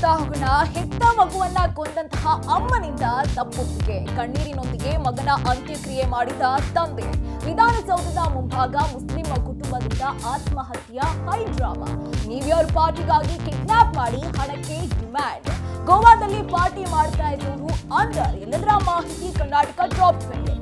ನೋಡ್ತಾ ಹೋಗೋಣ. ಹೆತ್ತ ಮಗುವನ್ನ ಕೊಂದಂತಹ ಅಮ್ಮನಿಂದ ತಪ್ಪೊಪ್ಪಿಗೆ, ಕಣ್ಣೀರಿನೊಂದಿಗೆ ಮಗನ ಅಂತ್ಯಕ್ರಿಯೆ ಮಾಡಿದ ತಂದೆ. ವಿಧಾನಸೌಧದ ಮುಂಭಾಗ ಮುಸ್ಲಿಂ ಕುಟುಂಬದಿಂದ ಆತ್ಮಹತ್ಯೆಯ ಹೈ ಡ್ರಾಮಾ. ನ್ಯೂ ಇಯರ್ ಪಾರ್ಟಿಗಾಗಿ ಕಿಡ್ನಾಪ್ ಮಾಡಿ ಹಣಕ್ಕೆ ಡಿಮ್ಯಾಂಡ್. ಗೋವಾದಲ್ಲಿ ಪಾರ್ಟಿ ಮಾಡ್ತಾ ಇದ್ದವರು ಅಂಡರ್. ಎಲ್ಲದರ ಮಾಹಿತಿ ಕರ್ನಾಟಕ ಟಾಪ್ 20.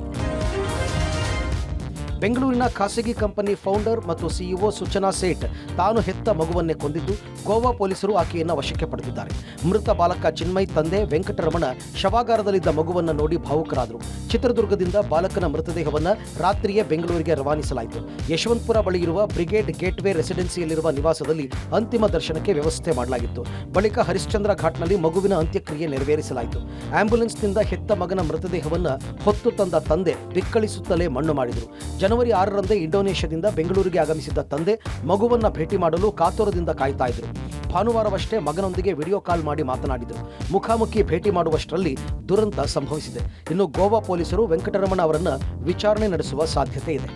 ಬೆಂಗಳೂರಿನ ಖಾಸಗಿ ಕಂಪನಿ ಫೌಂಡರ್ ಮತ್ತು ಸಿಇಒ ಸೂಚನಾ ಸೇಠ್ ತಾನು ಹೆತ್ತ ಮಗುವನ್ನೇ ಕೊಂದಿದ್ದು ಗೋವಾ ಪೊಲೀಸರು ಆಕೆಯನ್ನು ವಶಕ್ಕೆ ಪಡೆದಿದ್ದಾರೆ. ಮೃತ ಬಾಲಕ ಚಿನ್ಮಯ್ ತಂದೆ ವೆಂಕಟರಮಣ ಶವಾಗಾರದಲ್ಲಿದ್ದ ಮಗುವನ್ನು ನೋಡಿ ಭಾವುಕರಾದರು. ಚಿತ್ರದುರ್ಗದಿಂದ ಬಾಲಕನ ಮೃತದೇಹವನ್ನು ರಾತ್ರಿಯೇ ಬೆಂಗಳೂರಿಗೆ ರವಾನಿಸಲಾಯಿತು. ಯಶವಂತಪುರ ಬಳಿ ಇರುವ ಬ್ರಿಗೇಡ್ ಗೇಟ್ವೇ ರೆಸಿಡೆನ್ಸಿಯಲ್ಲಿರುವ ನಿವಾಸದಲ್ಲಿ ಅಂತಿಮ ದರ್ಶನಕ್ಕೆ ವ್ಯವಸ್ಥೆ ಮಾಡಲಾಗಿತ್ತು. ಬಳಿಕ ಹರಿಶ್ಚಂದ್ರ ಘಾಟ್ನಲ್ಲಿ ಮಗುವಿನ ಅಂತ್ಯಕ್ರಿಯೆ ನೆರವೇರಿಸಲಾಯಿತು. ಆಂಬ್ಯುಲೆನ್ಸ್ನಿಂದ ಹೆತ್ತ ಮಗನ ಮೃತದೇಹವನ್ನು ಹೊತ್ತು ತಂದ ತಂದೆ ಬಿಕ್ಕಳಿಸುತ್ತಲೇ ಮಣ್ಣು ಮಾಡಿದರು. ಜನವರಿ 6ರಂದೇ ಇಂಡೋನೇಷ್ಯಾದಿಂದ ಬೆಂಗಳೂರಿಗೆ ಆಗಮಿಸಿದ್ದ ತಂದೆ ಮಗುವನ್ನ ಭೇಟಿ ಮಾಡಲು ಕಾತುರದಿಂದ ಕಾಯ್ತಾ ಇದ್ರು. ಭಾನುವಾರವಷ್ಟೇ ಮಗನೊಂದಿಗೆ ವಿಡಿಯೋ ಕಾಲ್ ಮಾಡಿ ಮಾತನಾಡಿದರು. ಮುಖಾಮುಖಿ ಭೇಟಿ ಮಾಡುವಷ್ಟರಲ್ಲಿ ದುರಂತ ಸಂಭವಿಸಿದೆ. ಇನ್ನು ಗೋವಾ ಪೊಲೀಸರು ವೆಂಕಟರಮಣ ಅವರನ್ನ ವಿಚಾರಣೆ ನಡೆಸುವ ಸಾಧ್ಯತೆ ಇದೆ.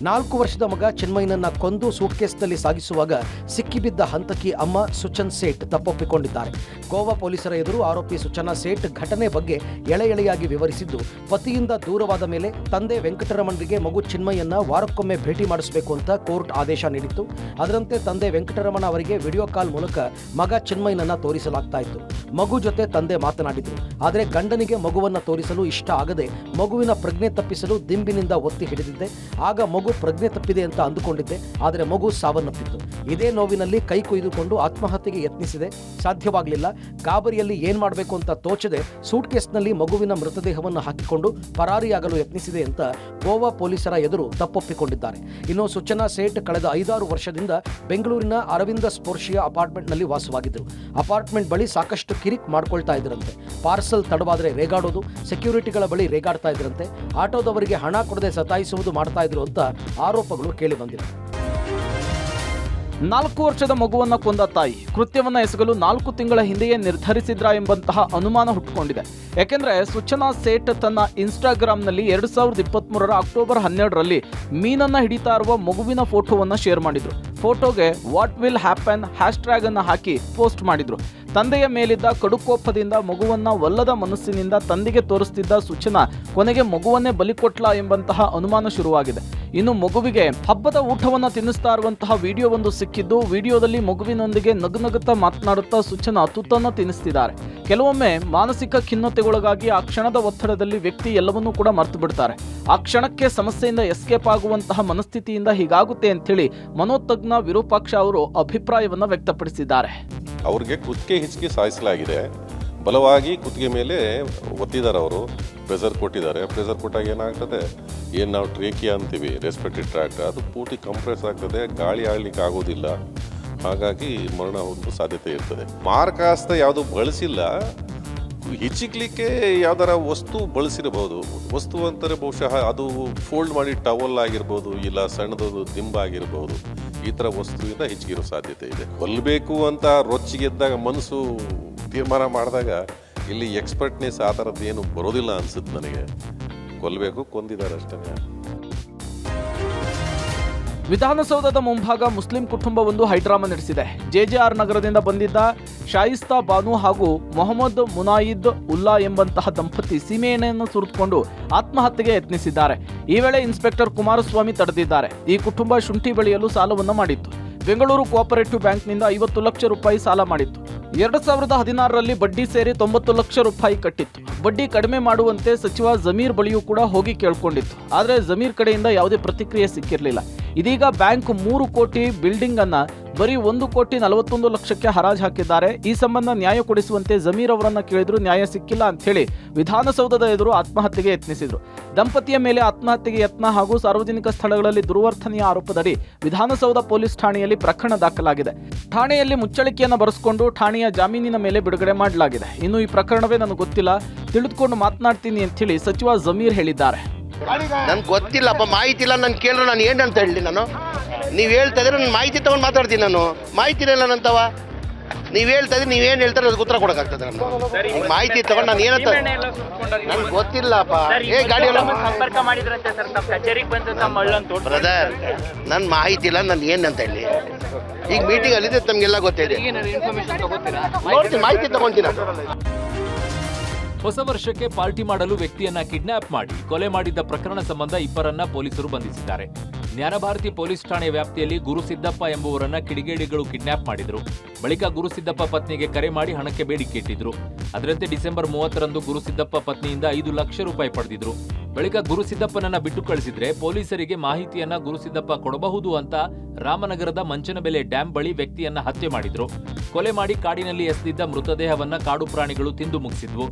4 ವರ್ಷದ ಮಗ ಚಿನ್ಮಯ್ಯನನ್ನ ಕೊಂದು ಸೂಟ್ಕೇಸ್ನಲ್ಲಿ ಸಾಗಿಸುವಾಗ ಸಿಕ್ಕಿಬಿದ್ದ ಹಂತಕಿ ಅಮ್ಮ ಸುಚನ್ ಸೇಠ್ ತಪ್ಪೊಪ್ಪಿಕೊಂಡಿದ್ದಾರೆ. ಗೋವಾ ಪೊಲೀಸರ ಎದುರು ಆರೋಪಿ ಸುಚನಾ ಸೇಠ್ ಘಟನೆ ಬಗ್ಗೆ ಎಳೆಯಾಗಿ ವಿವರಿಸಿದ್ದು, ಪತಿಯಿಂದ ದೂರವಾದ ಮೇಲೆ ತಂದೆ ವೆಂಕಟರಮಣರಿಗೆ ಮಗು ಚಿನ್ಮಯ್ಯನ್ನ ವಾರಕ್ಕೊಮ್ಮೆ ಭೇಟಿ ಮಾಡಿಸಬೇಕು ಅಂತ ಕೋರ್ಟ್ ಆದೇಶ ನೀಡಿತ್ತು. ಅದರಂತೆ ತಂದೆ ವೆಂಕಟರಮಣ ಅವರಿಗೆ ವಿಡಿಯೋ ಕಾಲ್ ಮೂಲಕ ಮಗ ಚಿನ್ಮಯ್ಯನನ್ನ ತೋರಿಸಲಾಗ್ತಾ ಇತ್ತು. ಮಗು ಜೊತೆ ತಂದೆ ಮಾತನಾಡಿದ್ರು. ಆದರೆ ಗಂಡನಿಗೆ ಮಗುವನ್ನ ತೋರಿಸಲು ಇಷ್ಟ ಆಗದೆ ಮಗುವಿನ ಪ್ರಜ್ಞೆ ತಪ್ಪಿಸಲು ದಿಂಬಿನಿಂದ ಒತ್ತಿ ಹಿಡಿದಿದ್ದೆ. ಆಗ ಮಗು ಪ್ರಜ್ಞೆ ತಪ್ಪಿದೆ ಅಂತ ಅಂದುಕೊಂಡಿದ್ದೆ. ಆದರೆ ಮಗು ಸಾವನ್ನಪ್ಪಿತ್ತು. ಇದೇ ನೋವಿನಲ್ಲಿ ಕೈ ಕೊಯ್ದುಕೊಂಡು ಆತ್ಮಹತ್ಯೆಗೆ ಯತ್ನಿಸಿದೆ. ಸಾಧ್ಯವಾಗಲಿಲ್ಲ. ಗಾಬರಿಯಲ್ಲಿ ಏನ್ ಮಾಡಬೇಕು ಅಂತ ತೋಚದೆ ಸೂಟ್ಕೇಸ್ನಲ್ಲಿ ಮಗುವಿನ ಮೃತದೇಹವನ್ನು ಹಾಕಿಕೊಂಡು ಪರಾರಿಯಾಗಲು ಯತ್ನಿಸಿದೆ ಅಂತ ಗೋವಾ ಪೊಲೀಸರ ಎದುರು ತಪ್ಪೊಪ್ಪಿಕೊಂಡಿದ್ದಾರೆ. ಇನ್ನು ಸುಚನಾ ಸೇಠ್ ಕಳೆದ 5-6 ವರ್ಷದಿಂದ ಬೆಂಗಳೂರಿನ ಅರವಿಂದ ಸ್ಪೋರ್ಷಿಯಾ ಅಪಾರ್ಟ್ಮೆಂಟ್ನಲ್ಲಿ ವಾಸವಾಗಿದ್ದರು. ಅಪಾರ್ಟ್ಮೆಂಟ್ ಬಳಿ ಸಾಕಷ್ಟು ಕಿರಿಕ್ ಮಾಡ್ಕೊಳ್ತಾ ಇದ್ರಂತೆ. ಪಾರ್ಸಲ್ ತಡವಾದರೆ ರೇಗಾಡೋದು, ಸೆಕ್ಯೂರಿಟಿಗಳ ಬಳಿ ರೇಗಾಡ್ತಾ ಇದ್ರಂತೆ. ಆಟೋದವರಿಗೆ ಹಣ ಕೊಡದೆ ಸತಾಯಿಸುವುದು ಮಾಡ್ತಾ ಇದ್ರು ಅಂತ ಆರೋಪಗಳು ಕೇಳಿ ಬಂದಿವೆ. 4 ವರ್ಷದ ಮಗುವನ್ನ ಕೊಂದ ತಾಯಿ ಕೃತ್ಯವನ್ನ ಎಸಗಲು 4 ತಿಂಗಳ ಹಿಂದೆಯೇ ನಿರ್ಧರಿಸಿದ್ರಾ ಎಂಬಂತಹ ಅನುಮಾನ ಹುಟ್ಟುಕೊಂಡಿದೆ. ಯಾಕೆಂದ್ರೆ ಸುಚನಾ ಸೇಠ್ ತನ್ನ ಇನ್ಸ್ಟಾಗ್ರಾಮ್ನಲ್ಲಿ 2023 ಅಕ್ಟೋಬರ್ 12ರಲ್ಲಿ ಮೀನನ್ನ ಹಿಡಿತಾ ಇರುವ ಮಗುವಿನ ಫೋಟೋವನ್ನ ಶೇರ್ ಮಾಡಿದ್ರು. ಫೋಟೋಗೆ ವಾಟ್ ವಿಲ್ ಹ್ಯಾಪನ್ ಹ್ಯಾಶ್ಟ್ಯಾಗ್ ಅನ್ನು ಹಾಕಿ ಪೋಸ್ಟ್ ಮಾಡಿದ್ರು. ತಂದೆಯ ಮೇಲಿದ್ದ ಕಡುಕೋಪದಿಂದ ಮಗುವನ್ನ ಒಲ್ಲದ ಮನಸ್ಸಿನಿಂದ ತಂದೆಗೆ ತೋರಿಸ್ತಿದ್ದ ಸುಚನಾ ಕೊನೆಗೆ ಮಗುವನ್ನೇ ಬಲಿ ಕೊಟ್ಲಾ ಎಂಬಂತಹ ಅನುಮಾನ ಶುರುವಾಗಿದೆ. ಇನ್ನು ಮಗುವಿಗೆ ಹಬ್ಬದ ಊಟವನ್ನ ತಿನ್ನಿಸ್ತಾ ಇರುವಂತಹ ವಿಡಿಯೋ ಒಂದು ಸಿಕ್ಕಿದ್ದು, ವಿಡಿಯೋದಲ್ಲಿ ಮಗುವಿನೊಂದಿಗೆ ನಗುನಗುತ್ತಾ ಮಾತನಾಡುತ್ತಾ ಸುಚನಾ ತುತ್ತನ್ನ ತಿನ್ನಿಸ್ತಿದ್ದಾರೆ. ಕೆಲವೊಮ್ಮೆ ಮಾನಸಿಕ ಖಿನ್ನತೆಗೊಳಗಾಗಿ ಆ ಕ್ಷಣದ ಒತ್ತಡದಲ್ಲಿ ವ್ಯಕ್ತಿ ಎಲ್ಲವನ್ನೂ ಕೂಡ ಮರೆತು ಬಿಡ್ತಾರೆ. ಆ ಕ್ಷಣಕ್ಕೆ ಸಮಸ್ಯೆಯಿಂದ ಎಸ್ಕೇಪ್ ಆಗುವಂತಹ ಮನಸ್ಥಿತಿಯಿಂದ ಹೀಗಾಗುತ್ತೆ ಅಂತೇಳಿ ಮನೋತಜ್ಞ ವಿರೂಪಾಕ್ಷ ಅವರು ಅಭಿಪ್ರಾಯವನ್ನ ವ್ಯಕ್ತಪಡಿಸಿದ್ದಾರೆ. ಅವ್ರಿಗೆ ಕುತ್ತಿಗೆ ಹಿಚ್ಕಿ ಸಾಯಿಸಲಾಗಿದೆ. ಬಲವಾಗಿ ಕುತ್ತಿಗೆ ಮೇಲೆ ಒತ್ತಿದ್ದಾರೆ. ಅವರು ಪ್ರೆಷರ್ ಕೊಟ್ಟಿದ್ದಾರೆ. ಪ್ರೆಷರ್ ಕೊಟ್ಟಾಗ ಏನಾಗ್ತದೆ, ಏನು ನಾವು ಟ್ರೇಕಿಯಾ ಅಂತೀವಿ, ರೆಸ್ಪಿರೇಟರಿ ಟ್ರ್ಯಾಕ್ಟ್, ಅದು ಪೂರ್ತಿ ಕಂಪ್ರೆಸ್ ಆಗ್ತದೆ. ಗಾಳಿ ಆಡ್ಲಿಕ್ಕೆ ಆಗೋದಿಲ್ಲ. ಹಾಗಾಗಿ ಮರಣ ಹೊಂದುವ ಸಾಧ್ಯತೆ ಇರ್ತದೆ. ಮಾರಕಾಸ್ತ್ರ ಯಾವುದು ಬಳಸಿಲ್ಲ. ಹಿಚ್ಚಿಕ್ಲಿಕ್ಕೆ ಯಾವ್ದಾರ ವಸ್ತು ಬಳಸಿರಬಹುದು. ವಸ್ತು ಅಂತಾರೆ ಬಹುಶಃ ಅದು ಫೋಲ್ಡ್ ಮಾಡಿ ಟವಲ್ ಆಗಿರ್ಬೋದು, ಇಲ್ಲ ಸಣ್ಣದೊಂದು ದಿಂಬ ಆಗಿರ್ಬೋದು. ಈ ಥರ ವಸ್ತುವಿಂದ ಹೆಚ್ಚಿಗಿರೋ ಸಾಧ್ಯತೆ ಇದೆ. ಕೊಲ್ಲಬೇಕು ಅಂತ ರೊಚ್ಚಿಗೆದ್ದಾಗ ಮನಸ್ಸು ತೀರ್ಮಾನ ಮಾಡಿದಾಗ ಇಲ್ಲಿ ಎಕ್ಸ್ಪರ್ಟ್ನೆಸ್ ಆ ಥರದ್ದು ಏನು ಬರೋದಿಲ್ಲ ಅನ್ಸುತ್ತೆ ನನಗೆ. ಕೊಲ್ಲಬೇಕು, ಕೊಂದಿದ್ದಾರೆ ಅಷ್ಟೇ. ವಿಧಾನಸೌಧದ ಮುಂಭಾಗ ಮುಸ್ಲಿಂ ಕುಟುಂಬವೊಂದು ಹೈಡ್ರಾಮಾ ನಡೆಸಿದೆ. ಜೆಜೆಆರ್ ನಗರದಿಂದ ಬಂದಿದ್ದ ಶಾಯಿಸ್ತಾ ಬಾನು ಹಾಗೂ ಮೊಹಮ್ಮದ್ ಮುನಾಯಿದ್ ಉಲ್ಲಾ ಎಂಬಂತಹ ದಂಪತಿ ಸೀಮೆಎಣ್ಣೆಯನ್ನು ಸುರಿದುಕೊಂಡು ಆತ್ಮಹತ್ಯೆಗೆ ಯತ್ನಿಸಿದ್ದಾರೆ. ಈ ವೇಳೆ ಇನ್ಸ್ಪೆಕ್ಟರ್ ಕುಮಾರಸ್ವಾಮಿ ತಡೆದಿದ್ದಾರೆ. ಈ ಕುಟುಂಬ ಶುಂಠಿ ಬೆಳೆಯಲು ಸಾಲವನ್ನು ಮಾಡಿತ್ತು. ಬೆಂಗಳೂರು ಕೋಆಪರೇಟಿವ್ ಬ್ಯಾಂಕ್ನಿಂದ 50 ಲಕ್ಷ ರೂಪಾಯಿ ಸಾಲ ಮಾಡಿತ್ತು. 2016ರಲ್ಲಿ ಬಡ್ಡಿ ಸೇರಿ 90 ಲಕ್ಷ ರೂಪಾಯಿ ಕಟ್ಟಿತ್ತು. ಬಡ್ಡಿ ಕಡಿಮೆ ಮಾಡುವಂತೆ ಸಚಿವ ಜಮೀರ್ ಬಳಿಯೂ ಕೂಡ ಹೋಗಿ ಕೇಳ್ಕೊಂಡಿತ್ತು. ಆದರೆ ಜಮೀರ್ ಕಡೆಯಿಂದ ಯಾವುದೇ ಪ್ರತಿಕ್ರಿಯೆ ಸಿಕ್ಕಿರಲಿಲ್ಲ. ಇದೀಗ ಬ್ಯಾಂಕ್ 3 ಕೋಟಿ ಬಿಲ್ಡಿಂಗ್ ಅನ್ನ ಬರೀ 1,41,00,000ಕ್ಕೆ ಹರಾಜು ಹಾಕಿದ್ದಾರೆ. ಈ ಸಂಬಂಧ ನ್ಯಾಯ ಕೊಡಿಸುವಂತೆ ಜಮೀರ್ ಅವರನ್ನ ಕೇಳಿದ್ರು, ನ್ಯಾಯ ಸಿಕ್ಕಿಲ್ಲ ಅಂತ ಹೇಳಿ ವಿಧಾನಸೌಧದ ಎದುರು ಆತ್ಮಹತ್ಯೆಗೆ ಯತ್ನಿಸಿದ್ರು. ದಂಪತಿಯ ಮೇಲೆ ಆತ್ಮಹತ್ಯೆಗೆ ಯತ್ನ ಹಾಗೂ ಸಾರ್ವಜನಿಕ ಸ್ಥಳಗಳಲ್ಲಿ ದುರ್ವರ್ತನೆಯ ಆರೋಪದಡಿ ವಿಧಾನಸೌಧ ಪೊಲೀಸ್ ಠಾಣೆಯಲ್ಲಿ ಪ್ರಕರಣ ದಾಖಲಾಗಿದೆ. ಠಾಣೆಯಲ್ಲಿ ಮುಚ್ಚಳಿಕೆಯನ್ನು ಬರೆಸಿಕೊಂಡು ಠಾಣೆಯ ಜಾಮೀನಿನ ಮೇಲೆ ಬಿಡುಗಡೆ ಮಾಡಲಾಗಿದೆ. ಇನ್ನು ಈ ಪ್ರಕರಣವೇ ನನಗೆ ಗೊತ್ತಿಲ್ಲ, ತಿಳಿದುಕೊಂಡು ಮಾತನಾಡ್ತೀನಿ ಅಂತ ಹೇಳಿ ಸಚಿವ ಜಮೀರ್ ಹೇಳಿದ್ದಾರೆ. ನನ್ಗೆ ಗೊತ್ತಿಲ್ಲಪ್ಪ, ಮಾಹಿತಿ ಇಲ್ಲ. ನಾನು ಕೇಳಿದ್ರೆ ನಾನು ಏನಂತ ಹೇಳಿ, ನಾನು ನೀವು ಹೇಳ್ತಾ ಇದ್ರೆ ನಾನು ಮಾಹಿತಿ ತಗೊಂಡು ಮಾತಾಡ್ತೀನಿ. ನಾನು ಮಾಹಿತಿ ಇಲ್ಲ ನಂತವ ನೀವ್ ಹೇಳ್ತಾ ಇದ್ರೆ ನೀವೇನ್ ಹೇಳ್ತಾರೆ ಅದಕ್ಕೆ ಉತ್ತರ ಕೊಡಕ್ಕಾಗ್ತದೆ ನಾನು ಮಾಹಿತಿ ತಗೊಂಡು ನಾನು ಏನಂತ ನನ್ಗೆ ಗೊತ್ತಿಲ್ಲಪ್ಪ. ಗಾಡಿ ಸಂಪರ್ಕ ಮಾಡಿದ್ರಂತೆ ಸರ್, ನಮ್ಮ ಕಚೇರಿಗೆ ಬಂದು ನಮ್ಮ ಅಳ್ಳಂತ ಬ್ರದರ್, ನನ್ ಮಾಹಿತಿ ಇಲ್ಲ, ನಾನು ಏನಂತ ಹೇಳಿ. ಈಗ ಮೀಟಿಂಗ್ ಅಲ್ಲಿದೆ, ತಮ್ಗೆಲ್ಲ ಗೊತ್ತಿದೆ. ನೋಡ್ತೀನಿ, ಮಾಹಿತಿ ತಗೊಂತೀನಿ. ಹೊಸ ವರ್ಷಕ್ಕೆ ಪಾರ್ಟಿ ಮಾಡಲು ವ್ಯಕ್ತಿಯನ್ನ ಕಿಡ್ನಾಪ್ ಮಾಡಿ ಕೊಲೆ ಮಾಡಿದ್ದ ಪ್ರಕರಣ ಸಂಬಂಧ ಇಬ್ಬರನ್ನ ಪೊಲೀಸರು ಬಂಧಿಸಿದ್ದಾರೆ. ಜ್ಞಾನಭಾರತಿ ಪೊಲೀಸ್ ಠಾಣೆ ವ್ಯಾಪ್ತಿಯಲ್ಲಿ ಗುರುಸಿದ್ದಪ್ಪ ಎಂಬುವರನ್ನ ಕಿಡಿಗೇಡಿಗಳು ಕಿಡ್ನಾಪ್ ಮಾಡಿದ್ರು. ಬಳಿಕ ಗುರುಸಿದ್ದಪ್ಪ ಪತ್ನಿಗೆ ಕರೆ ಮಾಡಿ ಹಣಕ್ಕೆ ಬೇಡಿಕೆ ಇಟ್ಟಿದ್ರು. ಅದರಂತೆ ಡಿಸೆಂಬರ್ 30ರಂದು ಗುರುಸಿದ್ದಪ್ಪ ಪತ್ನಿಯಿಂದ 5 ಲಕ್ಷ ರೂಪಾಯಿ ಪಡೆದಿದ್ರು. ಬಳಿಕ ಗುರುಸಿದ್ದಪ್ಪನನ್ನ ಬಿಟ್ಟು ಕಳಿಸಿದ್ರೆ ಪೊಲೀಸರಿಗೆ ಮಾಹಿತಿಯನ್ನ ಗುರುಸಿದ್ದಪ್ಪ ಕೊಡಬಹುದು ಅಂತ ರಾಮನಗರದ ಮಂಚನಬೆಲೆ ಡ್ಯಾಂ ಬಳಿ ವ್ಯಕ್ತಿಯನ್ನ ಹತ್ಯೆ ಮಾಡಿದ್ರು. ಕೊಲೆ ಮಾಡಿ ಕಾಡಿನಲ್ಲಿ ಎಸೆದಿದ್ದ ಮೃತದೇಹವನ್ನ ಕಾಡು ಪ್ರಾಣಿಗಳು ತಿಂದು ಮುಗಿಸಿದ್ವು.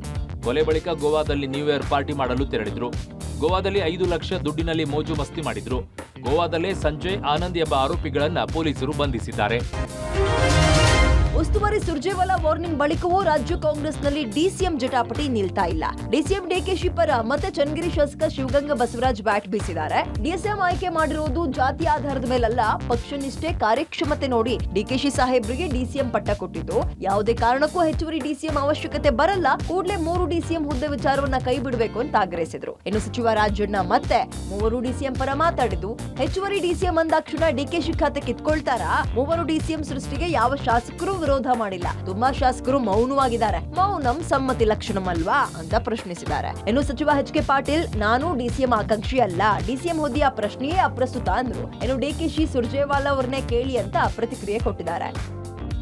ಕೊಲೆ ಬಳಿಕ ಗೋವಾದಲ್ಲಿ ನ್ಯೂ ಇಯರ್ ಪಾರ್ಟಿ ಮಾಡಲು ತೆರಳಿದ್ರು. ಗೋವಾದಲ್ಲಿ 5 ಲಕ್ಷ ದುಡ್ಡಿನಲ್ಲಿ ಮೋಜು ಮಸ್ತಿ ಮಾಡಿದ್ರು. ಗೋವಾದಲ್ಲೇ ಸಂಜಯ್ ಆನಂದ್ ಎಂಬ ಆರೋಪಿಗಳನ್ನ ಪೊಲೀಸರು ಬಂಧಿಸಿದ್ದಾರೆ. ಉಸ್ತುವಾರಿ ಸುರ್ಜೇವಾಲಾ ವಾರ್ನಿಂಗ್ ಬಳಿಕವೂ ರಾಜ್ಯ ಕಾಂಗ್ರೆಸ್ನಲ್ಲಿ ಡಿಸಿಎಂ ಜಟಾಪಟಿ ನಿಲ್ತಾ ಇಲ್ಲ. ಡಿಸಿಎಂ ಡಿಕೆಶಿ ಪರ ಮತ್ತೆ ಚನ್ನಗಿರಿ ಶಾಸಕ ಶಿವಗಂಗಾ ಬಸವರಾಜ್ ಬ್ಯಾಟ್ ಬೀಸಿದ್ದಾರೆ. ಡಿಸಿಎಂ ಆಯ್ಕೆ ಮಾಡಿರುವುದು ಜಾತಿ ಆಧಾರದ ಮೇಲಲ್ಲ, ಪಕ್ಷ ನಿಷ್ಠೆ ಕಾರ್ಯಕ್ಷಮತೆ ನೋಡಿ ಡಿಕೆಶಿ ಸಾಹೇಬ್ರಿಗೆ ಡಿಸಿಎಂ ಪಟ್ಟ ಕೊಟ್ಟಿದ್ದು. ಯಾವುದೇ ಕಾರಣಕ್ಕೂ ಹೆಚ್ಚುವರಿ ಡಿಸಿಎಂ ಅವಶ್ಯಕತೆ ಬರಲ್ಲ, ಕೂಡಲೇ 3 ಡಿಸಿಎಂ ಹುದ್ದೆ ವಿಚಾರವನ್ನ ಕೈ ಬಿಡಬೇಕು ಅಂತ ಆಗ್ರಹಿಸಿದ್ರು. ಇನ್ನು ಸಚಿವ ರಾಜಣ್ಣ ಮತ್ತೆ 3 ಡಿಸಿಎಂ ಪರ ಮಾತಾಡಿದ್ದು, ಹೆಚ್ಚುವರಿ ಡಿಸಿಎಂ ಅಂದಾಕ್ಷಣ ಡಿಕೆಶಿ ಖಾತೆ ಕಿತ್ಕೊಳ್ತಾರಾ? 3 ಡಿಸಿಎಂ ಸೃಷ್ಟಿಗೆ ಯಾವ ಶಾಸಕರು ವಿರೋಧ ಮಾಡಿಲ್ಲ. ತುಂಬಾ ಶಾಸಕರು ಮೌನವಾಗಿದ್ದಾರೆ. ಮೌನಂ ಸಮ್ಮತಿ ಲಕ್ಷಣಂ ಅಲ್ವಾ ಅಂತ ಪ್ರಶ್ನಿಸಿದ್ದಾರೆ. ಇನ್ನು ಸಚಿವ ಎಚ್.ಕೆ. ಪಾಟೀಲ್, ನಾನು ಡಿಸಿಎಂ ಆಕಾಂಕ್ಷಿ ಅಲ್ಲ, ಡಿಸಿಎಂ ಹುದ್ದೆಯ ಪ್ರಶ್ನೆಯೇ ಅಪ್ರಸ್ತುತ ಅಂದ್ರು. ಇನ್ನು ಡಿಕೆಶಿ ಸುರ್ಜೇವಾಲಾ ಅವ್ರನ್ನೇ ಕೇಳಿ ಅಂತ ಪ್ರತಿಕ್ರಿಯೆ ಕೊಟ್ಟಿದ್ದಾರೆ.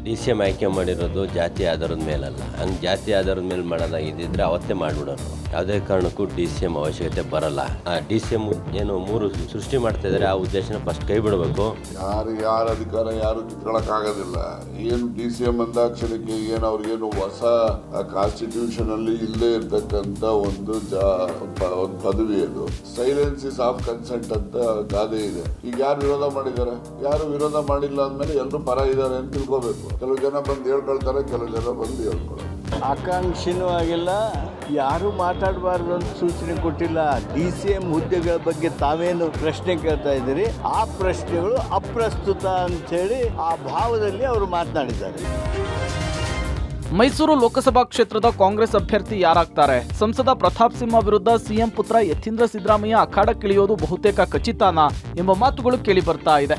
ಡಿಸಿಎಂ ಆಯ್ಕೆ ಮಾಡಿರೋದು ಜಾತಿ ಆಧಾರದ ಮೇಲಲ್ಲ. ಹಂಗೆ ಜಾತಿ ಆಧಾರದ ಮೇಲೆ ಮಾಡೋದಾಗಿದ್ದಿದ್ರೆ ಅವತ್ತೇ ಮಾಡಿಬಿಡೋರು. ಯಾವುದೇ ಕಾರಣಕ್ಕೂ ಡಿಸಿಎಂ ಅವಶ್ಯಕತೆ ಬರಲ್ಲ. ಆ ಡಿಸಿಎಂ ಏನು 3 ಸೃಷ್ಟಿ ಮಾಡ್ತಾ ಇದ್ದಾರೆ, ಆ ಉದ್ದೇಶನ ಫಸ್ಟ್ ಕೈ ಬಿಡಬೇಕು. ಯಾರ ಅಧಿಕಾರ ಯಾರು ಕಿತ್ಕೊಳ್ಳೋಕ್ಕಾಗೋದಿಲ್ಲ. ಏನು ಡಿಸಿಎಂ ಅಂದಾಕ್ಷರಕ್ಕೆ ಏನು ಅವ್ರಿಗೇನು ಹೊಸ ಕಾನ್ಸ್ಟಿಟ್ಯೂಷನ್ ಅಲ್ಲಿ ಇಲ್ಲೇ ಇರ್ತಕ್ಕಂಥ ಒಂದು ಪದವಿ. ಅದು ಸೈಲೆನ್ಸಿಸ್ ಆಫ್ ಕನ್ಸೆಂಟ್ ಅಂತ ಗಾದೆ ಇದೆ. ಈಗ ಯಾರು ವಿರೋಧ ಮಾಡಿದ್ದಾರೆ? ಯಾರು ವಿರೋಧ ಮಾಡಿಲ್ಲ ಅಂದ್ಮೇಲೆ ಎಲ್ಲರೂ ಪರ ಇದ್ದಾರೆ ಅಂತ ತಿಳ್ಕೋಬೇಕು. ಕೆಲವು ಜನ ಬಂದು ಹೇಳ್ಕೊಳ್ತಾರೆ, ಕೆಲವು ಜನ ಬಂದು ಹೇಳ್ಕೊಳ್ಳೋದು. ಆಕಾಂಕ್ಷಿನೂ ಆಗಿಲ್ಲ, ಯಾರು ಮಾತಾಡಬಾರ್ದು ಅಂತ ಸೂಚನೆ ಕೊಟ್ಟಿಲ್ಲ. ಡಿಸಿಎಂ ಹುದ್ದೆಗಳ ಬಗ್ಗೆ ತಾವೇನು ಪ್ರಶ್ನೆ ಕೇಳ್ತಾ ಇದ್ದೀರಿ, ಆ ಪ್ರಶ್ನೆಗಳು ಅಪ್ರಸ್ತುತ ಅಂತೇಳಿ ಆ ಭಾವದಲ್ಲಿ ಅವರು ಮಾತನಾಡಿದ್ದಾರೆ. ಮೈಸೂರು ಲೋಕಸಭಾ ಕ್ಷೇತ್ರದ ಕಾಂಗ್ರೆಸ್ ಅಭ್ಯರ್ಥಿ ಯಾರಾಗ್ತಾರೆ? ಸಂಸದ ಪ್ರತಾಪ್ ಸಿಂಹ ವಿರುದ್ಧ ಸಿಎಂ ಪುತ್ರ ಯತೀಂದ್ರ ಸಿದ್ದರಾಮಯ್ಯ ಅಖಾಡಕ್ಕಿಳಿಯೋದು ಬಹುತೇಕ ಖಚಿತನಾ ಎಂಬ ಮಾತುಗಳು ಕೇಳಿ ಬರ್ತಾ ಇದೆ.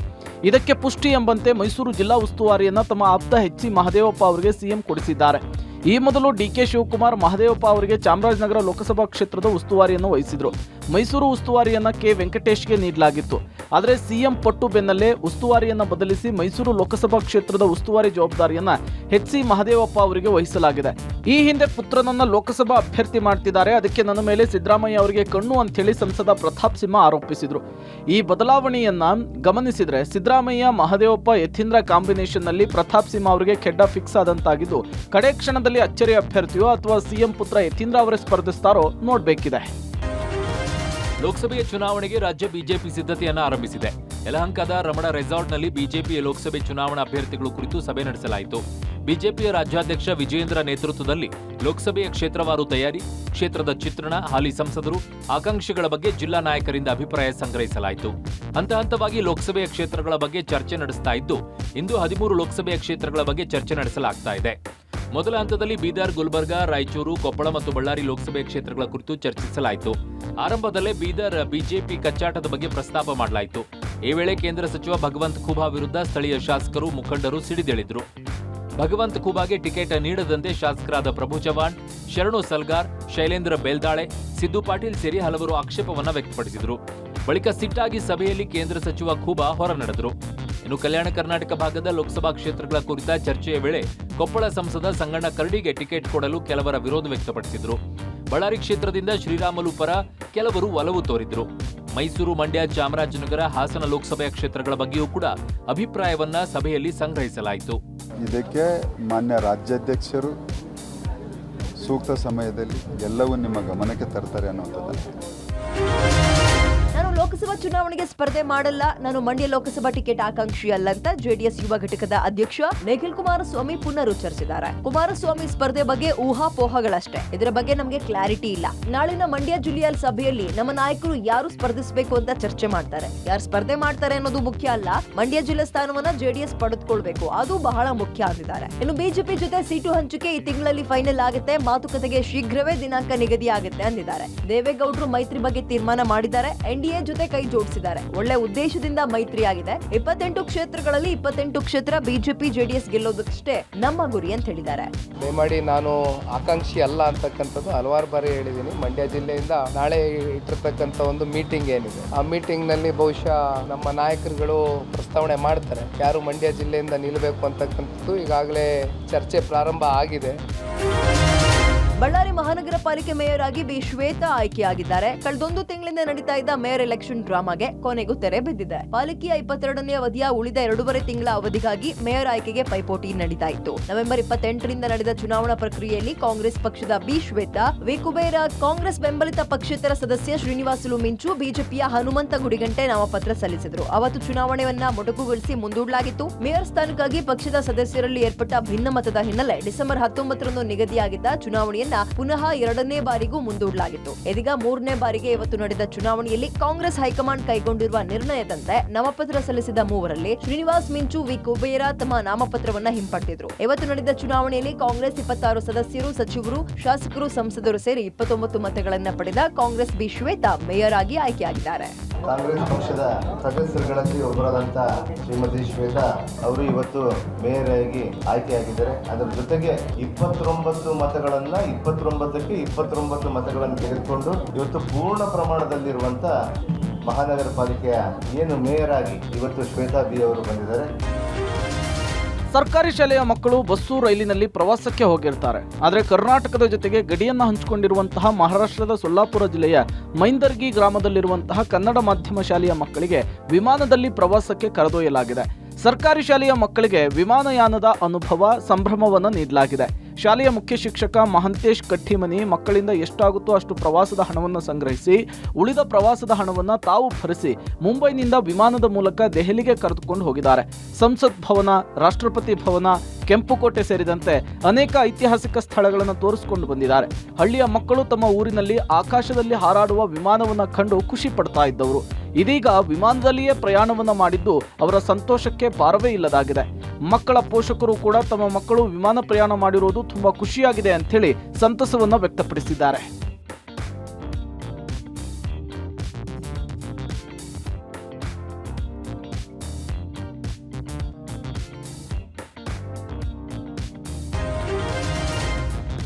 ಇದಕ್ಕೆ ಪುಷ್ಟಿ ಎಂಬಂತೆ ಮೈಸೂರು ಜಿಲ್ಲಾ ಉಸ್ತುವಾರಿಯನ್ನ ತಮ್ಮ ಆಪ್ತ ಎಚ್.ಸಿ. ಮಹದೇವಪ್ಪ ಅವರಿಗೆ ಸಿಎಂ ಕೊಡಿಸಿದ್ದಾರೆ. ಈ ಮೊದಲು ಡಿ.ಕೆ. ಶಿವಕುಮಾರ್ ಮಹದೇವಪ್ಪ ಅವರಿಗೆ ಚಾಮರಾಜನಗರ ಲೋಕಸಭಾ ಕ್ಷೇತ್ರದ ಉಸ್ತುವಾರಿಯನ್ನು ವಹಿಸಿದ್ರು. ಮೈಸೂರು ಉಸ್ತುವಾರಿಯನ್ನ ಕೆ. ವೆಂಕಟೇಶ್ಗೆ ನೀಡಲಾಗಿತ್ತು. ಆದರೆ ಸಿಎಂ ಪಟ್ಟು ಬೆನ್ನಲ್ಲೇ ಉಸ್ತುವಾರಿಯನ್ನ ಬದಲಿಸಿ ಮೈಸೂರು ಲೋಕಸಭಾ ಕ್ಷೇತ್ರದ ಉಸ್ತುವಾರಿ ಜವಾಬ್ದಾರಿಯನ್ನ ಎಚ್.ಸಿ. ಮಹದೇವಪ್ಪ ಅವರಿಗೆ ವಹಿಸಲಾಗಿದೆ. ಈ ಹಿಂದೆ ಪುತ್ರನನ್ನ ಲೋಕಸಭಾ ಅಭ್ಯರ್ಥಿ ಮಾಡ್ತಿದ್ದಾರೆ, ಅದಕ್ಕೆ ನನ್ನ ಮೇಲೆ ಸಿದ್ದರಾಮಯ್ಯ ಅವರಿಗೆ ಕಣ್ಣು ಅಂತೇಳಿ ಸಂಸದ ಪ್ರತಾಪ್ ಸಿಂಹ ಆರೋಪಿಸಿದ್ರು. ಈ ಬದಲಾವಣೆಯನ್ನ ಗಮನಿಸಿದ್ರೆ ಸಿದ್ದರಾಮಯ್ಯ ಮಹದೇವಪ್ಪ ಯತೀಂದ್ರ ಕಾಂಬಿನೇಷನ್ ನಲ್ಲಿ ಪ್ರತಾಪ್ ಸಿಂಹ ಅವರಿಗೆ ಕೆಡ್ಡ ಫಿಕ್ಸ್ ಆದಂತಾಗಿದ್ದು, ಕಡೆ ಕ್ಷಣದಲ್ಲಿ ಅಚ್ಚರಿ ಅಭ್ಯರ್ಥಿಯೋ ಅಥವಾ ಸಿಎಂ ಪುತ್ರ ಯತೀಂದ್ರ ಅವರೇ ಸ್ಪರ್ಧಿಸ್ತಾರೋ ನೋಡ್ಬೇಕಿದೆ. ಲೋಕಸಭೆಯ ಚುನಾವಣೆಗೆ ರಾಜ್ಯ ಬಿಜೆಪಿ ಸಿದ್ಧತೆಯನ್ನ ಆರಂಭಿಸಿದೆ. ಯಲಹಂಕದ ರಮಣ ರೆಸಾರ್ಟ್ನಲ್ಲಿ ಬಿಜೆಪಿಯ ಲೋಕಸಭೆ ಚುನಾವಣಾ ಅಭ್ಯರ್ಥಿಗಳು ಕುರಿತು ಸಭೆ ನಡೆಸಲಾಯಿತು. ಬಿಜೆಪಿಯ ರಾಜ್ಯಾಧ್ಯಕ್ಷ ವಿಜಯೇಂದ್ರ ನೇತೃತ್ವದಲ್ಲಿ ಲೋಕಸಭೆಯ ಕ್ಷೇತ್ರವಾರು ತಯಾರಿ, ಕ್ಷೇತ್ರದ ಚಿತ್ರಣ, ಹಾಲಿ ಸಂಸದರು, ಆಕಾಂಕ್ಷಿಗಳ ಬಗ್ಗೆ ಜಿಲ್ಲಾ ನಾಯಕರಿಂದ ಅಭಿಪ್ರಾಯ ಸಂಗ್ರಹಿಸಲಾಯಿತು. ಹಂತ ಹಂತವಾಗಿ ಲೋಕಸಭೆಯ ಕ್ಷೇತ್ರಗಳ ಬಗ್ಗೆ ಚರ್ಚೆ ನಡೆಸ್ತಾ ಇದ್ದು, ಇಂದು 13 ಲೋಕಸಭೆಯ ಕ್ಷೇತ್ರಗಳ ಬಗ್ಗೆ ಚರ್ಚೆ ನಡೆಸಲಾಗ್ತಾ ಇದೆ. ಮೊದಲ ಹಂತದಲ್ಲಿ ಬೀದರ್, ಗುಲ್ಬರ್ಗಾ, ರಾಯಚೂರು, ಕೊಪ್ಪಳ ಮತ್ತು ಬಳ್ಳಾರಿ ಲೋಕಸಭೆ ಕ್ಷೇತ್ರಗಳ ಕುರಿತು ಚರ್ಚಿಸಲಾಯಿತು. ಆರಂಭದಲ್ಲೇ ಬೀದರ್ ಬಿಜೆಪಿ ಕಚ್ಚಾಟದ ಬಗ್ಗೆ ಪ್ರಸ್ತಾಪ ಮಾಡಲಾಯಿತು. ಈ ವೇಳೆ ಕೇಂದ್ರ ಸಚಿವ ಭಗವಂತ್ ಖೂಬಾ ವಿರುದ್ಧ ಸ್ಥಳೀಯ ಶಾಸಕರು, ಮುಖಂಡರು ಸಿಡಿದೇಳಿದ್ರು. ಭಗವಂತ್ ಖೂಬಾಗೆ ಟಿಕೆಟ್ ನೀಡದಂತೆ ಶಾಸಕರಾದ ಪ್ರಭು ಚವ್ಹಾಣ್, ಶರಣು ಸಲ್ಗಾರ್, ಶೈಲೇಂದ್ರ ಬೇಲ್ದಾಳೆ, ಸಿದ್ದು ಪಾಟೀಲ್ ಸೇರಿ ಹಲವರು ಆಕ್ಷೇಪವನ್ನ ವ್ಯಕ್ತಪಡಿಸಿದರು. ಬಳಿಕ ಸಿಟ್ಟಾಗಿ ಸಭೆಯಲ್ಲಿ ಕೇಂದ್ರ ಸಚಿವ ಖೂಬಾ ಹೊರ ನಡೆದರು. ಇನ್ನು ಕಲ್ಯಾಣ ಕರ್ನಾಟಕ ಭಾಗದ ಲೋಕಸಭಾ ಕ್ಷೇತ್ರಗಳ ಕುರಿತ ಚರ್ಚೆಯ ವೇಳೆ ಕೊಪ್ಪಳ ಸಂಸದ ಸಂಗಣ್ಣ ಕರಡಿಗೆ ಟಿಕೆಟ್ ಕೊಡಲು ಕೆಲವರ ವಿರೋಧ ವ್ಯಕ್ತಪಡಿಸಿದರು. ಬಳ್ಳಾರಿ ಕ್ಷೇತ್ರದಿಂದ ಶ್ರೀರಾಮುಲು ಪರ ಕೆಲವರು ಒಲವು ತೋರಿದ್ರು. ಮೈಸೂರು, ಮಂಡ್ಯ, ಚಾಮರಾಜನಗರ, ಹಾಸನ ಲೋಕಸಭೆಯ ಕ್ಷೇತ್ರಗಳ ಬಗ್ಗೆಯೂ ಕೂಡ ಅಭಿಪ್ರಾಯವನ್ನ ಸಭೆಯಲ್ಲಿ ಸಂಗ್ರಹಿಸಲಾಯಿತು. ಇದಕ್ಕೆ ಮಾನ್ಯ ರಾಜ್ಯಾಧ್ಯಕ್ಷರು ಸೂಕ್ತ ಸಮಯದಲ್ಲಿ ಎಲ್ಲವೂ ನಿಮ್ಮ ಗಮನಕ್ಕೆ ತರ್ತಾರೆ ಅನ್ನುವಂಥದ್ದು. ನಾನು ಲೋಕಸಭಾ ಚುನಾವಣೆಗೆ ಸ್ಪರ್ಧೆ ಮಾಡಲ್ಲ, ನಾನು ಮಂಡ್ಯ ಲೋಕಸಭಾ ಟಿಕೆಟ್ ಆಕಾಂಕ್ಷಿ ಅಲ್ಲ ಅಂತ ಜೆಡಿಎಸ್ ಯುವ ಘಟಕದ ಅಧ್ಯಕ್ಷ ನಿಖಿಲ್ ಕುಮಾರಸ್ವಾಮಿ ಪುನರುಚ್ಚರಿಸಿದ್ದಾರೆ. ಕುಮಾರಸ್ವಾಮಿ ಸ್ಪರ್ಧೆ ಬಗ್ಗೆ ಊಹಾಪೋಹಗಳಷ್ಟೇ, ಇದರ ಬಗ್ಗೆ ನಮಗೆ ಕ್ಲಾರಿಟಿ ಇಲ್ಲ. ನಾಳಿನ ಮಂಡ್ಯ ಜಿಲ್ಲೆಯ ಸಭೆಯಲ್ಲಿ ನಮ್ಮ ನಾಯಕರು ಯಾರು ಸ್ಪರ್ಧಿಸಬೇಕು ಅಂತ ಚರ್ಚೆ ಮಾಡ್ತಾರೆ. ಯಾರು ಸ್ಪರ್ಧೆ ಮಾಡ್ತಾರೆ ಅನ್ನೋದು ಮುಖ್ಯ ಅಲ್ಲ, ಮಂಡ್ಯ ಜಿಲ್ಲಾ ಸ್ಥಾನವನ್ನ ಜೆಡಿಎಸ್ ಪಡೆದುಕೊಳ್ಬೇಕು, ಅದು ಬಹಳ ಮುಖ್ಯ ಅಂದಿದ್ದಾರೆ. ಇನ್ನು ಬಿಜೆಪಿ ಜೊತೆ ಸೀಟು ಹಂಚಿಕೆ ಈ ತಿಂಗಳಲ್ಲಿ ಫೈನಲ್ ಆಗುತ್ತೆ, ಮಾತುಕತೆಗೆ ಶೀಘ್ರವೇ ದಿನಾಂಕ ನಿಗದಿ ಆಗುತ್ತೆ ಅಂದಿದ್ದಾರೆ. ದೇವೇಗೌಡರು ಮೈತ್ರಿ ಬಗ್ಗೆ ತೀರ್ಮಾನ ಮಾಡಿದ್ದಾರೆ, ಎನ್ಡಿಎ ಜೊತೆ ಕೈ ಜೋಡಿಸಿದ್ದಾರೆ. ಒಳ್ಳೆ ಉದ್ದೇಶದಿಂದ ಮೈತ್ರಿ ಆಗಿದೆ. 28 ಕ್ಷೇತ್ರಗಳಲ್ಲಿ 28 ಕ್ಷೇತ್ರ ಬಿಜೆಪಿ ಜೆಡಿಎಸ್ ಗೆಲ್ಲೋದಷ್ಟೇ ನಮ್ಮ ಗುರಿ ಅಂತ ಹೇಳಿದ್ದಾರೆ. ದಯಮಾಡಿ ನಾನು ಆಕಾಂಕ್ಷಿ ಅಲ್ಲ ಅಂತಕ್ಕಂಥದ್ದು ಹಲವಾರು ಬಾರಿ ಹೇಳಿದ್ದೀನಿ. ಮಂಡ್ಯ ಜಿಲ್ಲೆಯಿಂದ ನಾಳೆ ಇಟ್ಟಿರ್ತಕ್ಕಂಥ ಒಂದು ಮೀಟಿಂಗ್ ಏನಿದೆ, ಆ ಮೀಟಿಂಗ್ ನಲ್ಲಿ ಬಹುಶಃ ನಮ್ಮ ನಾಯಕರುಗಳು ಪ್ರಸ್ತಾವನೆ ಮಾಡ್ತಾರೆ ಯಾರು ಮಂಡ್ಯ ಜಿಲ್ಲೆಯಿಂದ ನಿಲ್ಲಬೇಕು ಅಂತಕ್ಕಂಥದ್ದು. ಈಗಾಗಲೇ ಚರ್ಚೆ ಪ್ರಾರಂಭ ಆಗಿದೆ. ಬಳ್ಳಾರಿ ಮಹಾನಗರ ಪಾಲಿಕೆ ಮೇಯರ್ ಆಗಿ ಬಿ ಶ್ವೇತಾ ಆಯ್ಕೆಯಾಗಿದ್ದಾರೆ. ಕಳೆದೊಂದು ತಿಂಗಳಿಂದ ನಡೀತಾ ಇದ್ದ ಮೇಯರ್ ಎಲೆಕ್ಷನ್ ಡ್ರಾಮಾಗೆ ಕೊನೆಗೂ ತೆರೆ ಬಿದ್ದಿದೆ. ಪಾಲಿಕೆಯ 22ನೇ ಅವಧಿಯ ಉಳಿದ 2.5 ತಿಂಗಳ ಅವಧಿಗಾಗಿ ಮೇಯರ್ ಆಯ್ಕೆಗೆ ಪೈಪೋಟಿ ನಡೀತಾ ಇತ್ತು. ನವೆಂಬರ್ 28ರಿಂದ ನಡೆದ ಚುನಾವಣಾ ಪ್ರಕ್ರಿಯೆಯಲ್ಲಿ ಕಾಂಗ್ರೆಸ್ ಪಕ್ಷದ ಬಿ ಶ್ವೇತಾ, ವಿ ಕುಬೇರ, ಕಾಂಗ್ರೆಸ್ ಬೆಂಬಲಿತ ಪಕ್ಷೇತರ ಸದಸ್ಯ ಶ್ರೀನಿವಾಸುಲು ಮಿಂಚು, ಬಿಜೆಪಿಯ ಹನುಮಂತ ಗುಡಿಗಂಟೆ ನಾಮಪತ್ರ ಸಲ್ಲಿಸಿದರು. ಅವತ್ತು ಚುನಾವಣೆಯನ್ನ ಮೊಟಕುಗೊಳಿಸಿ ಮುಂದೂಡಲಾಗಿತ್ತು. ಮೇಯರ್ ಸ್ಥಾನಕ್ಕಾಗಿ ಪಕ್ಷದ ಸದಸ್ಯರಲ್ಲಿ ಏರ್ಪಟ್ಟ ಭಿನ್ನಮತದ ಹಿನ್ನೆಲೆ ಡಿಸೆಂಬರ್ 19ರಂದು ನಿಗದಿಯಾಗಿದ್ದ ಚುನಾವಣೆಯನ್ನು ಪುನಃ 2ನೇ ಬಾರಿಗೂ ಮುಂದೂಡಲಾಗಿತ್ತು. ಇದೀಗ 3ನೇ ಬಾರಿಗೆ ಇವತ್ತು ನಡೆದ ಚುನಾವಣೆಯಲ್ಲಿ ಕಾಂಗ್ರೆಸ್ ಹೈಕಮಾಂಡ್ ಕೈಗೊಂಡಿರುವ ನಿರ್ಣಯದಂತೆ ನಾಮಪತ್ರ ಸಲ್ಲಿಸಿದ ಮೂವರಲ್ಲಿ ಶ್ರೀನಿವಾಸ್ ಮಿಂಚು, ವಿ ಕುಬೇರ ತಮ್ಮ ನಾಮಪತ್ರವನ್ನ ಹಿಂಪಡೆದಿದ್ರು. ಇವತ್ತು ನಡೆದ ಚುನಾವಣೆಯಲ್ಲಿ ಕಾಂಗ್ರೆಸ್ 26 ಸದಸ್ಯರು, ಸಚಿವರು, ಶಾಸಕರು, ಸಂಸದರು ಸೇರಿ 29 ಮತಗಳನ್ನು ಪಡೆದ ಕಾಂಗ್ರೆಸ್ ಬಿ ಶ್ವೇತಾ ಮೇಯರ್ ಆಗಿ ಆಯ್ಕೆಯಾಗಿದ್ದಾರೆ. ಕಾಂಗ್ರೆಸ್ ಪಕ್ಷದ ಸದಸ್ಯರುಗಳಲ್ಲಿ ಒಬ್ಬರಾದಂಥ ಶ್ರೀಮತಿ ಶ್ವೇತಾ ಅವರು ಇವತ್ತು ಮೇಯರ್ ಆಗಿ ಆಯ್ಕೆಯಾಗಿದ್ದಾರೆ. ಅದರ ಜೊತೆಗೆ 29 ಮತಗಳನ್ನ 29ಕ್ಕೆ 29 ಮತಗಳನ್ನು ತೆಗೆದುಕೊಂಡು ಇವತ್ತು ಪೂರ್ಣ ಪ್ರಮಾಣದಲ್ಲಿರುವಂಥ ಮಹಾನಗರ ಪಾಲಿಕೆಯ ಏನು ಮೇಯರ್ ಆಗಿ ಇವತ್ತು ಶ್ವೇತಾ ಬಿ ಅವರು ಬಂದಿದ್ದಾರೆ. ಸರ್ಕಾರಿ ಶಾಲೆಯ ಮಕ್ಕಳು ಬಸ್ಸು ರೈಲಿನಲ್ಲಿ ಪ್ರವಾಸಕ್ಕೆ ಹೋಗಿರ್ತಾರೆ. ಆದರೆ ಕರ್ನಾಟಕದ ಜೊತೆಗೆ ಗಡಿಯನ್ನು ಹಂಚಿಕೊಂಡಿರುವಂತಹ ಮಹಾರಾಷ್ಟ್ರದ ಸೊಲ್ಲಾಪುರ ಜಿಲ್ಲೆಯ ಮೈಂದರ್ಗಿ ಗ್ರಾಮದಲ್ಲಿರುವಂತಹ ಕನ್ನಡ ಮಾಧ್ಯಮ ಶಾಲೆಯ ಮಕ್ಕಳಿಗೆ ವಿಮಾನದಲ್ಲಿ ಪ್ರವಾಸಕ್ಕೆ ಕರೆದೊಯ್ಯಲಾಗಿದೆ. ಸರ್ಕಾರಿ ಶಾಲೆಯ ಮಕ್ಕಳಿಗೆ ವಿಮಾನಯಾನದ ಅನುಭವ, ಸಂಭ್ರಮವನ್ನು ನೀಡಲಾಗಿದೆ. ಶಾಲೆಯ ಮುಖ್ಯ ಶಿಕ್ಷಕ ಮಹಂತೇಶ್ ಕಟ್ಟಿಮನಿ ಮಕ್ಕಳಿಂದ ಎಷ್ಟಾಗುತ್ತೋ ಅಷ್ಟು ಪ್ರವಾಸದ ಹಣವನ್ನು ಸಂಗ್ರಹಿಸಿ ಉಳಿದ ಪ್ರವಾಸದ ಹಣವನ್ನು ತಾವು ಭರಿಸಿ ಮುಂಬೈನಿಂದ ವಿಮಾನದ ಮೂಲಕ ದೆಹಲಿಗೆ ಕರೆದುಕೊಂಡು ಹೋಗಿದ್ದಾರೆ. ಸಂಸತ್ ಭವನ, ರಾಷ್ಟ್ರಪತಿ ಭವನ, ಕೆಂಪುಕೋಟೆ ಸೇರಿದಂತೆ ಅನೇಕ ಐತಿಹಾಸಿಕ ಸ್ಥಳಗಳನ್ನು ತೋರಿಸಿಕೊಂಡು ಬಂದಿದ್ದಾರೆ. ಹಳ್ಳಿಯ ಮಕ್ಕಳು ತಮ್ಮ ಊರಿನಲ್ಲಿ ಆಕಾಶದಲ್ಲಿ ಹಾರಾಡುವ ವಿಮಾನವನ್ನು ಕಂಡು ಖುಷಿ ಪಡ್ತಾ ಇದ್ದವರು ಇದೀಗ ವಿಮಾನದಲ್ಲಿಯೇ ಪ್ರಯಾಣವನ್ನು ಮಾಡಿದ್ದು ಅವರ ಸಂತೋಷಕ್ಕೆ ಪಾರವೇ ಇಲ್ಲದಾಗಿದೆ. ಮಕ್ಕಳ ಪೋಷಕರು ಕೂಡ ತಮ್ಮ ಮಕ್ಕಳು ವಿಮಾನ ಪ್ರಯಾಣ ಮಾಡಿರುವುದು ತುಂಬಾ ಖುಷಿಯಾಗಿದೆ ಅಂತ ಹೇಳಿ ಸಂತಸವನ್ನು ವ್ಯಕ್ತಪಡಿಸಿದ್ದಾರೆ.